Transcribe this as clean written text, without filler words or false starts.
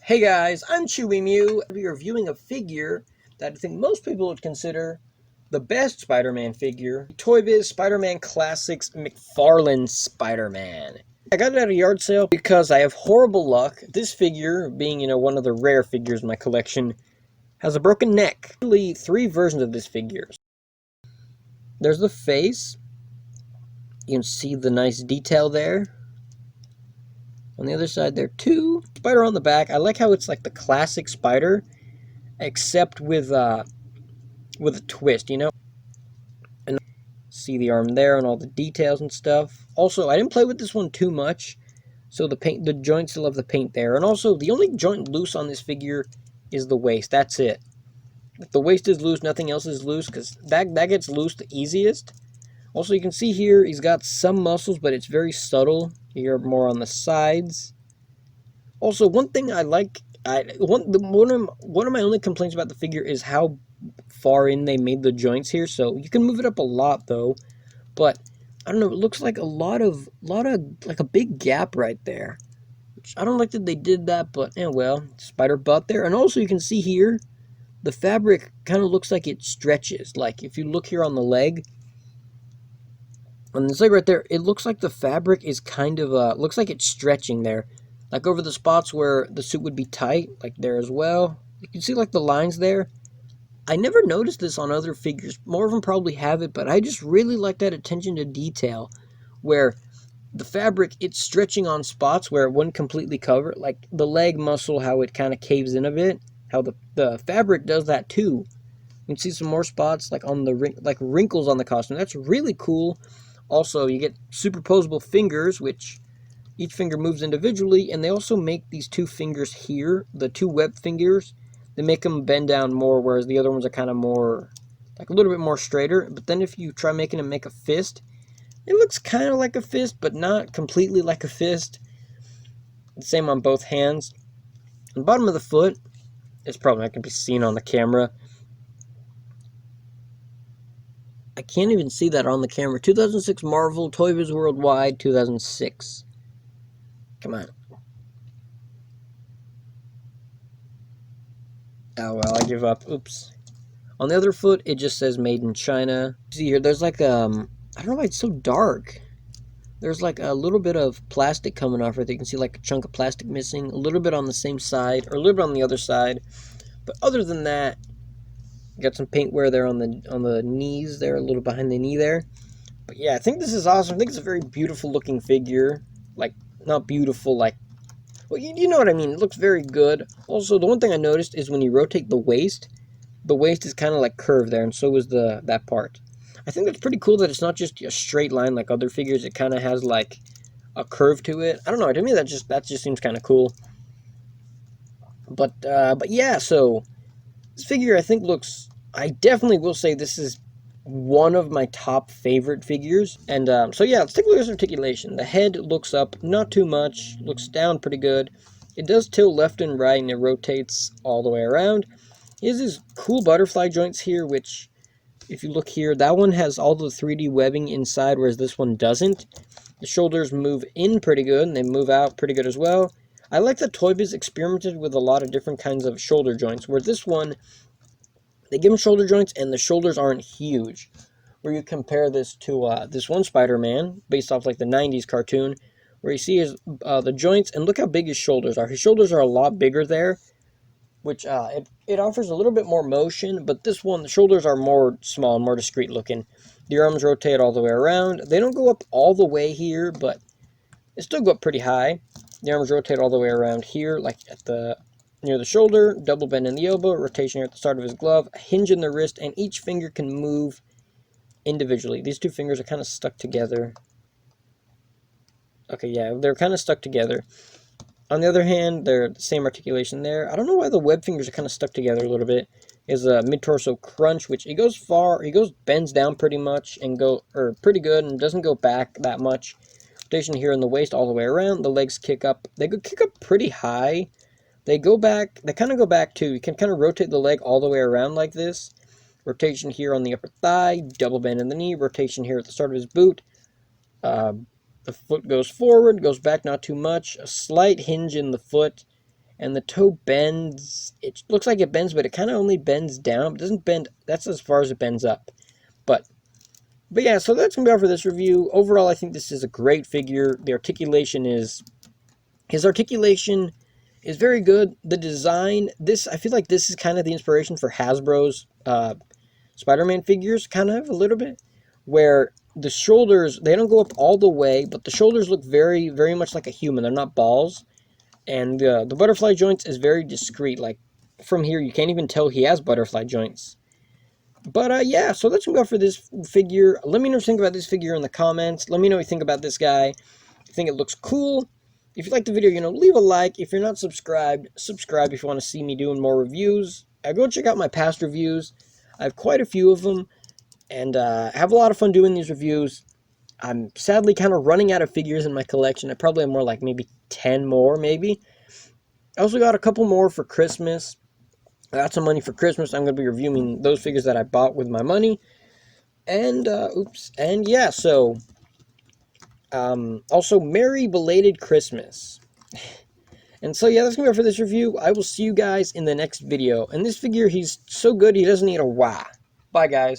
Hey guys, I'm Chewy Mew. I'll be reviewing a figure that I think most people would consider the best Spider-Man figure, Toybiz Spider-Man Classics McFarlane Spider-Man. I got it at a yard sale because I have horrible luck. This figure, being one of the rare figures in my collection, has a broken neck. Actually, three versions of this figure. There's the face. You can see the nice detail there. On the other side, there are two. Spider on the back. I like how it's like the classic Spider, except with a twist, And see the arm there and all the details and stuff. Also, I didn't play with this one too much, so the joints still have the paint there. And also, the only joint loose on this figure is the waist. That's it. If the waist is loose, nothing else is loose, because that gets loose the easiest. Also, you can see here, he's got some muscles, but it's very subtle. Here, more on the sides. Also, one thing I like, one of my only complaints about the figure is how far in they made the joints here. So you can move it up a lot though, but I don't know. It looks like a lot of like a big gap right there. Which I don't like that they did that, but well, spider butt there. And also you can see here, the fabric kind of looks like it stretches. Like if you look here on the leg. On this leg right there, it looks like the fabric is kind of, looks like it's stretching there. Like over the spots where the suit would be tight, like there as well. You can see like the lines there. I never noticed this on other figures. More of them probably have it, but I just really like that attention to detail. Where the fabric, it's stretching on spots where it wouldn't completely cover. Like the leg muscle, how it kind of caves in a bit. How the fabric does that too. You can see some more spots like on the wrinkles on the costume. That's really cool. Also, you get superposable fingers, which each finger moves individually, and they also make these two fingers here, the two web fingers, they make them bend down more, whereas the other ones are kind of more, like a little bit more straighter. But then if you try making them make a fist, it looks kind of like a fist, but not completely like a fist. The same on both hands. On the bottom of the foot, it's probably not going to be seen on the camera. I can't even see that on the camera. 2006 Marvel, Toybiz Worldwide, 2006. Come on. Oh, well, I give up. Oops. On the other foot, it just says Made in China. See here, there's like, I don't know why it's so dark. There's like a little bit of plastic coming off right there. You can see like a chunk of plastic missing. A little bit on the same side, or a little bit on the other side. But other than that, got some paint wear there on the knees there, a little behind the knee there. But yeah, I think this is awesome. I think it's a very beautiful looking figure. Like, not beautiful, like, well, you know what I mean. It looks very good. Also, the one thing I noticed is when you rotate the waist is kind of like curved there, and so is that part. I think that's pretty cool that it's not just a straight line like other figures. It kind of has like a curve to it. I don't know. To me, that just seems kind of cool. But yeah, so this figure I think looks. I definitely will say this is one of my top favorite figures. And so yeah, let's take a look at this articulation. The head looks up, not too much, looks down pretty good. It does tilt left and right, and it rotates all the way around. He has these cool butterfly joints here, which, if you look here, that one has all the 3D webbing inside, whereas this one doesn't. The shoulders move in pretty good, and they move out pretty good as well. I like that Toybiz experimented with a lot of different kinds of shoulder joints, where this one, they give them shoulder joints, and the shoulders aren't huge. Where you compare this to this one Spider-Man, based off like the 90s cartoon, where you see his the joints, and look how big his shoulders are. His shoulders are a lot bigger there, which it offers a little bit more motion, but this one, the shoulders are more small and more discreet looking. The arms rotate all the way around. They don't go up all the way here, but they still go up pretty high. The arms rotate all the way around here, like at near the shoulder, double bend in the elbow, rotation here at the start of his glove, a hinge in the wrist, and each finger can move individually. These two fingers are kind of stuck together. Okay, yeah, they're kind of stuck together. On the other hand, they're the same articulation there. I don't know why the web fingers are kind of stuck together a little bit. Is a mid-torso crunch, which he bends down pretty much, and pretty good, and doesn't go back that much. Rotation here in the waist all the way around. The legs kick up. They kick up pretty high. They kind of go back too. You can kind of rotate the leg all the way around like this. Rotation here on the upper thigh, double bend in the knee, rotation here at the start of his boot. The foot goes forward, goes back not too much, a slight hinge in the foot, and the toe bends. It looks like it bends, but it kind of only bends down. It doesn't bend. That's as far as it bends up. But yeah, so that's going to be all for this review. Overall, I think this is a great figure. The articulation is... His articulation is very good. The design, I feel like this is kind of the inspiration for Hasbro's Spider-Man figures, kind of a little bit, where the shoulders, they don't go up all the way, but the shoulders look very, very much like a human. They're not balls. And the butterfly joints is very discreet. Like, from here, you can't even tell he has butterfly joints. But, yeah, so let's go for this figure. Let me know what you think about this figure in the comments. Let me know what you think about this guy. If you think it looks cool. If you like the video, leave a like. If you're not subscribed, subscribe if you want to see me doing more reviews. Go check out my past reviews. I have quite a few of them. And I have a lot of fun doing these reviews. I'm sadly kind of running out of figures in my collection. I probably have more, like maybe 10 more, maybe. I also got a couple more for Christmas. I got some money for Christmas. I'm going to be reviewing those figures that I bought with my money. And, and yeah, so, also, Merry Belated Christmas. And so, yeah, that's going to be it for this review. I will see you guys in the next video. And this figure, he's so good, he doesn't need a wah. Bye, guys.